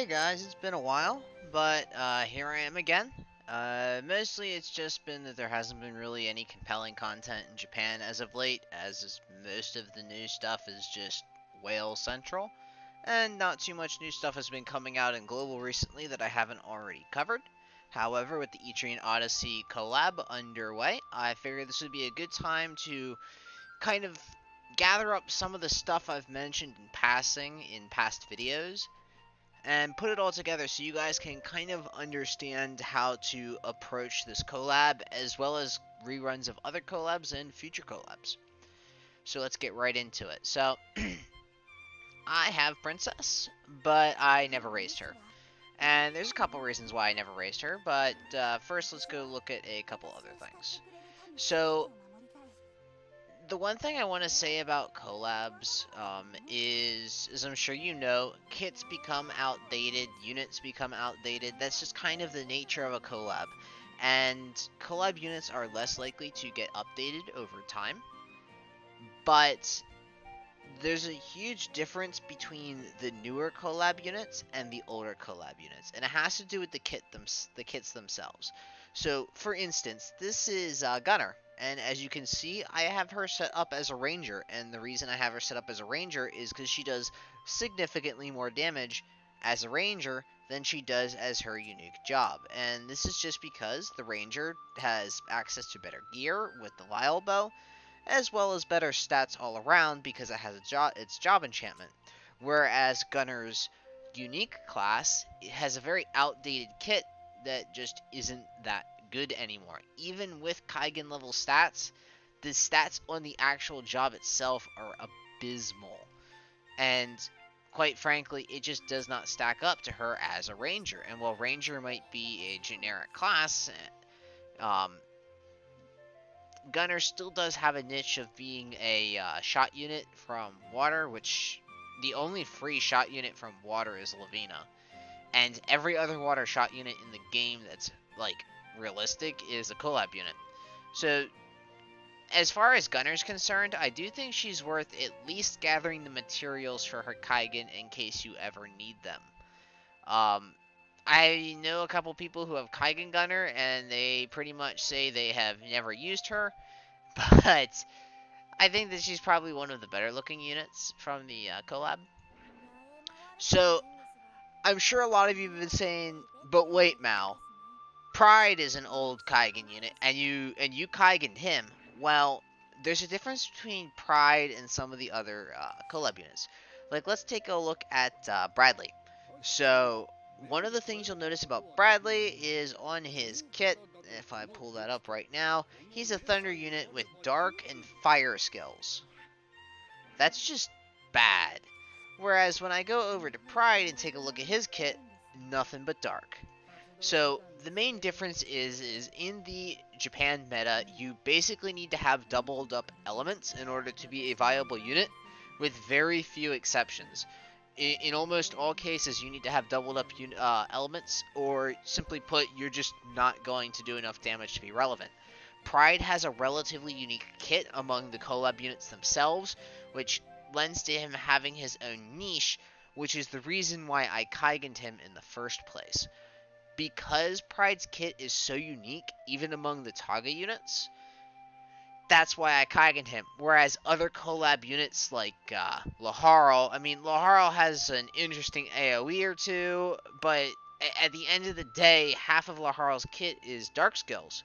Hey guys, it's been a while, but here I am again. Mostly it's just been that there hasn't been really any compelling content in Japan as of late, most of the new stuff is just whale central, and not too much new stuff has been coming out in global recently that I haven't already covered. However, with the Etrian Odyssey collab underway, I figured this would be a good time to kind of gather up some of the stuff I've mentioned in passing in past videos and put it all together so you guys can kind of understand how to approach this collab as well as reruns of other collabs and future collabs. So let's get right into it. So I have Princess, but I never raised her. And there's a couple reasons why I never raised her, but first let's go look at a couple other things. So the one thing I want to say about collabs is I'm sure you know, kits become outdated, units become outdated. That's just kind of the nature of a collab. And collab units are less likely to get updated over time. But there's a huge difference between the newer collab units and the older collab units. And it has to do with the kits themselves. So, for instance, this is Gunner. And as you can see, I have her set up as a ranger, and the reason I have her set up as a ranger is because she does significantly more damage as a ranger than she does as her unique job. And this is just because the ranger has access to better gear with the Lyle bow, as well as better stats all around because it has its job enchantment. Whereas Gunner's unique class has a very outdated kit that just isn't that good anymore. Even with Kaigan level stats, the stats on the actual job itself are abysmal. And quite frankly, it just does not stack up to her as a ranger. And while ranger might be a generic class, um, Gunner still does have a niche of being a shot unit from water, which the only free shot unit from water is Lavina. And every other water shot unit in the game that's like realistic is a collab unit. So as far as Gunner's concerned, I do think she's worth at least gathering the materials for her Kaigan in case you ever need them. I know a couple people who have Kaigan Gunner, and they pretty much say they have never used her, but I think that she's probably one of the better looking units from the collab. So I'm sure a lot of you have been saying, but wait, Mal, Pride is an old Kaigan unit, and you Kaigan him. Well, there's a difference between Pride and some of the other collab units. Like, let's take a look at Bradley. So, one of the things you'll notice about Bradley is on his kit, if I pull that up right now, he's a Thunder unit with Dark and Fire skills. That's just bad. Whereas when I go over to Pride and take a look at his kit, nothing but Dark. So the main difference is in the Japan meta, you basically need to have doubled up elements in order to be a viable unit, with very few exceptions. In almost all cases, you need to have doubled up elements, or simply put, you're just not going to do enough damage to be relevant. Pride has a relatively unique kit among the collab units themselves, which lends to him having his own niche, which is the reason why I Kaiganed him in the first place. Because Pride's kit is so unique, even among the Taga units, that's why I Kaiganed him. Whereas other collab units like Laharl, I mean, Laharl has an interesting AoE or two, but at the end of the day, half of Laharl's kit is Dark Skills.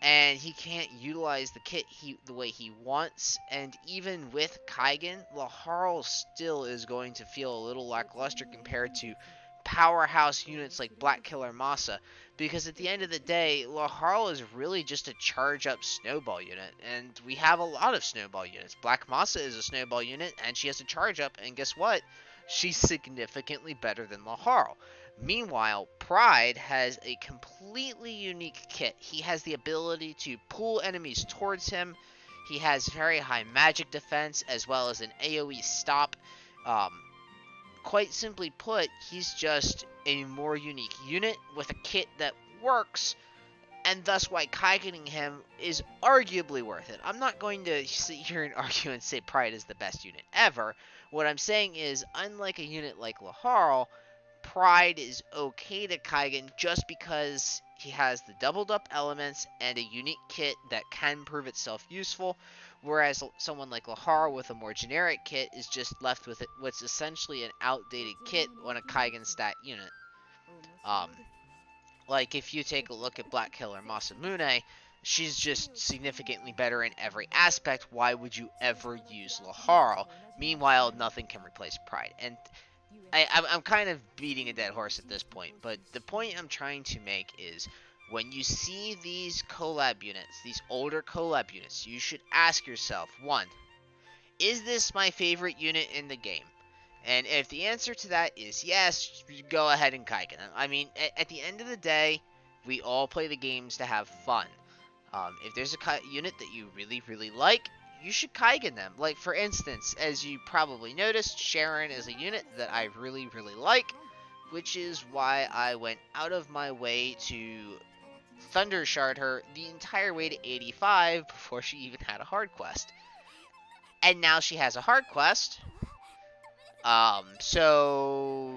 And he can't utilize the kit the way he wants, and even with Kaigan, Laharl still is going to feel a little lackluster compared to powerhouse units like Black Killer Masa, because at the end of the day, Laharl is really just a charge up snowball unit, and we have a lot of snowball units. Black Masa is a snowball unit, and she has a charge up, and guess what? She's significantly better than Laharl. Meanwhile, Pride has a completely unique kit. He has the ability to pull enemies towards him. He has very high magic defense as well as an AoE stop. Quite simply put, he's just a more unique unit with a kit that works, and thus why Kaiganing him is arguably worth it. I'm not going to sit here and argue and say Pride is the best unit ever. What I'm saying is, unlike a unit like Laharl, Pride is okay to Kaigan just because he has the doubled up elements and a unique kit that can prove itself useful, whereas someone like Lahar with a more generic kit is just left with what's essentially an outdated kit on a Kaigan stat unit. Um, like if you take a look at Black Killer Masamune, she's just significantly better in every aspect. Why would you ever use Lahar? Meanwhile, nothing can replace Pride. And I'm kind of beating a dead horse at this point, but the point I'm trying to make is when you see these collab units, these older collab units, you should ask yourself, one, is this my favorite unit in the game? And if the answer to that is yes, go ahead and Kaigan them. I mean, at the end of the day, we all play the games to have fun. If there's a unit that you really, really like, you should Kaigan them. Like, for instance, as you probably noticed, Sharon is a unit that I really, really like, which is why I went out of my way to Thunder Shard her the entire way to 85 before she even had a hard quest. And now she has a hard quest. So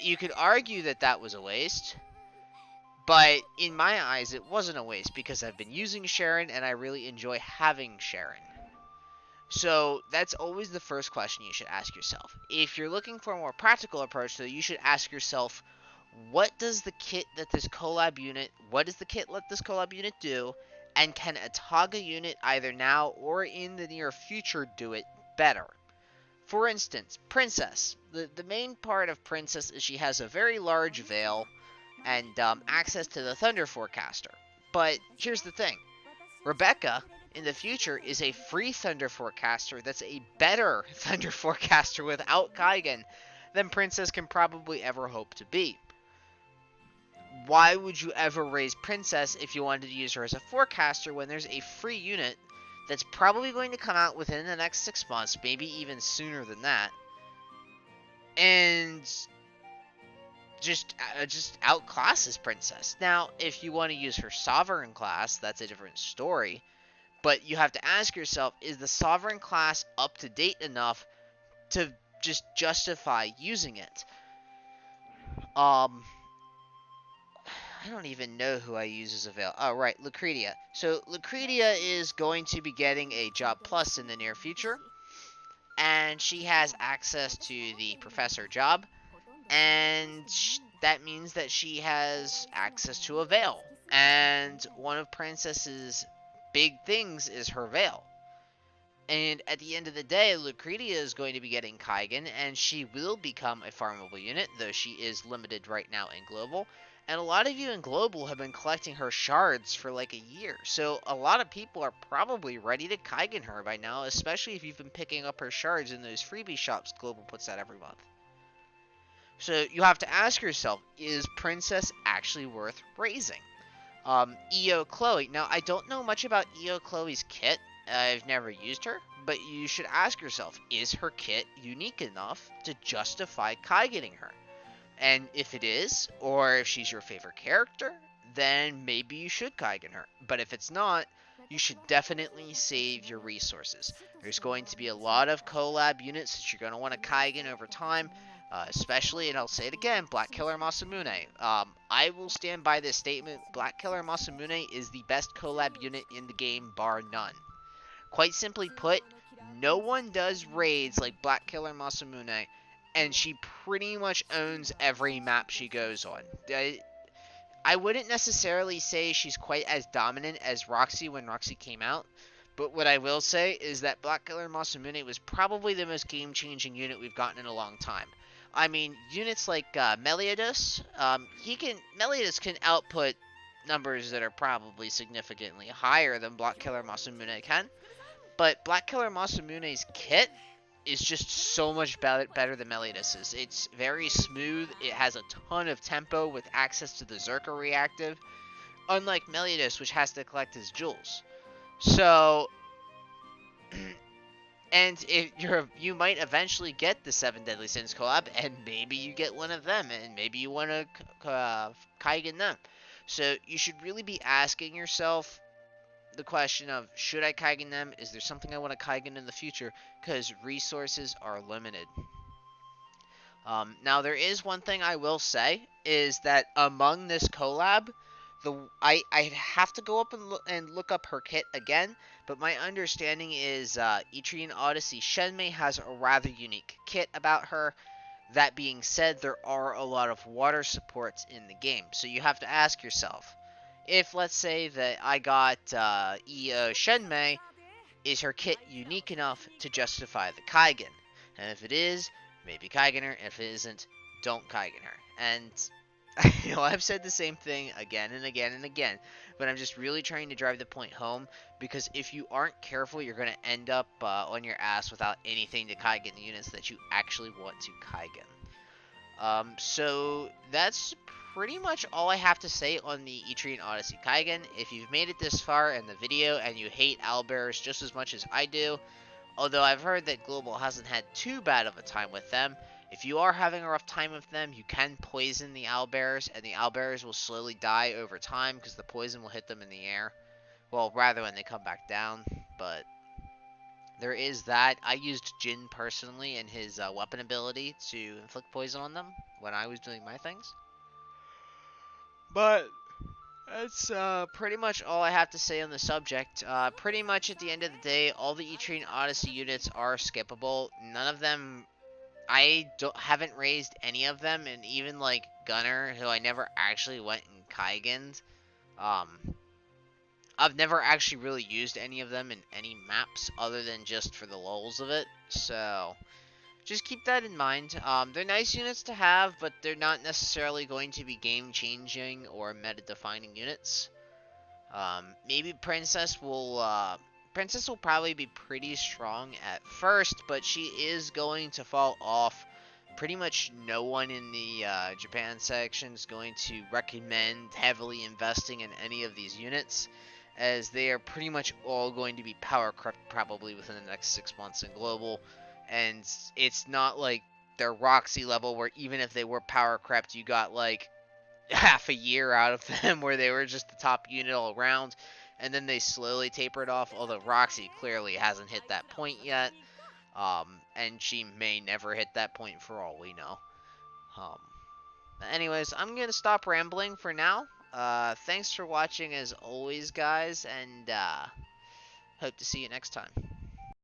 you could argue that that was a waste. But in my eyes, it wasn't a waste because I've been using Sharon and I really enjoy having Sharon. So that's always the first question you should ask yourself. If you're looking for a more practical approach, though, you should ask yourself, what does the kit let this collab unit do? And can a Taga unit either now or in the near future do it better? For instance, Princess. The main part of Princess is she has a very large veil and access to the Thunder Forecaster. But here's the thing. Rebecca, in the future, is a free Thunder Forecaster that's a better Thunder Forecaster without Kaigan than Princess can probably ever hope to be. Why would you ever raise Princess if you wanted to use her as a Forecaster when there's a free unit that's probably going to come out within the next 6 months, maybe even sooner than that, and just outclasses Princess? Now, if you want to use her Sovereign class, that's a different story, but you have to ask yourself, is the Sovereign class up to date enough to just justify using it? I don't even know who I use as a veil. Oh, right, Lucretia. So, Lucretia is going to be getting a job plus in the near future. And she has access to the professor job. And that means that she has access to a veil. And one of Princess's big things is her veil. And at the end of the day, Lucretia is going to be getting Kaigan, and she will become a farmable unit, though she is limited right now in Global. And a lot of you in Global have been collecting her shards for like a year. So a lot of people are probably ready to Kaigan her by now, especially if you've been picking up her shards in those freebie shops Global puts out every month. So you have to ask yourself, is Princess actually worth raising? EO Chloe. Now, I don't know much about EO Chloe's kit. I've never used her. But you should ask yourself, is her kit unique enough to justify Kaiganing her? And if it is, or if she's your favorite character, then maybe you should Kaigan her. But if it's not, you should definitely save your resources. There's going to be a lot of collab units that you're going to want to Kaigan over time, especially, and I'll say it again, Black Killer Masamune. I will stand by this statement. Black Killer Masamune is the best collab unit in the game, bar none. Quite simply put, no one does raids like Black Killer Masamune, and she pretty much owns every map she goes on. I wouldn't necessarily say she's quite as dominant as Roxy when Roxy came out, but what I will say is that Black Killer Masamune was probably the most game-changing unit we've gotten in a long time. I mean, units like Meliodas, Meliodas can output numbers that are probably significantly higher than Black Killer Masamune can, but Black Killer Masamune's kit is just so much better than Meliodas's. It's very smooth. It has a ton of tempo with access to the Zerka reactive, unlike Meliodas, which has to collect his jewels. So, and if you might eventually get the 7 Deadly Sins collab, and maybe you get one of them, and maybe you want to Kaigan them. So you should really be asking yourself the question of, should I Kaigan them? Is there something I want to Kaigan in the future? Because resources are limited. Now there is one thing I will say is that among this collab, I have to go up and look up her kit again, but my understanding is Etrian Odyssey Shenmei has a rather unique kit about her. That being said, there are a lot of water supports in the game, so you have to ask yourself, if let's say that I got EO Shenmei, is her kit unique enough to justify the Kaigan? And if it is, maybe Kaigan her. If it isn't, don't Kaigan her. And I've said the same thing again and again and again, but I'm just really trying to drive the point home because if you aren't careful, you're going to end up on your ass without anything to Kaigan the units that you actually want to Kaigan. So that's pretty much all I have to say on the Etrian Odyssey Kaigan. If you've made it this far in the video and you hate owlbears just as much as I do, although I've heard that Global hasn't had too bad of a time with them, if you are having a rough time with them, you can poison the owlbears, and the owlbears will slowly die over time because the poison will hit them in the air. Well, rather when they come back down, but there is that. I used Jin personally and his weapon ability to inflict poison on them when I was doing my things. But that's pretty much all I have to say on the subject. Pretty much at the end of the day, all the Etrian Odyssey units are skippable. None of them, haven't raised any of them, and even like Gunner, who I never actually went and Kaiganed, um, I've never actually really used any of them in any maps other than just for the lulz of it. So just keep that in mind. They're nice units to have, but they're not necessarily going to be game-changing or meta-defining units. Maybe Princess will probably be pretty strong at first, but she is going to fall off. Pretty much no one in the Japan section is going to recommend heavily investing in any of these units, as they are pretty much all going to be power crept probably within the next 6 months in global, and it's not like they're Roxy level where even if they were power crept, you got like half a year out of them where they were just the top unit all around, and then they slowly tapered off, although Roxy clearly hasn't hit that point yet, and she may never hit that point for all we know. Um, Anyways, I'm going to stop rambling for now. Thanks for watching as always, guys, and hope to see you next time.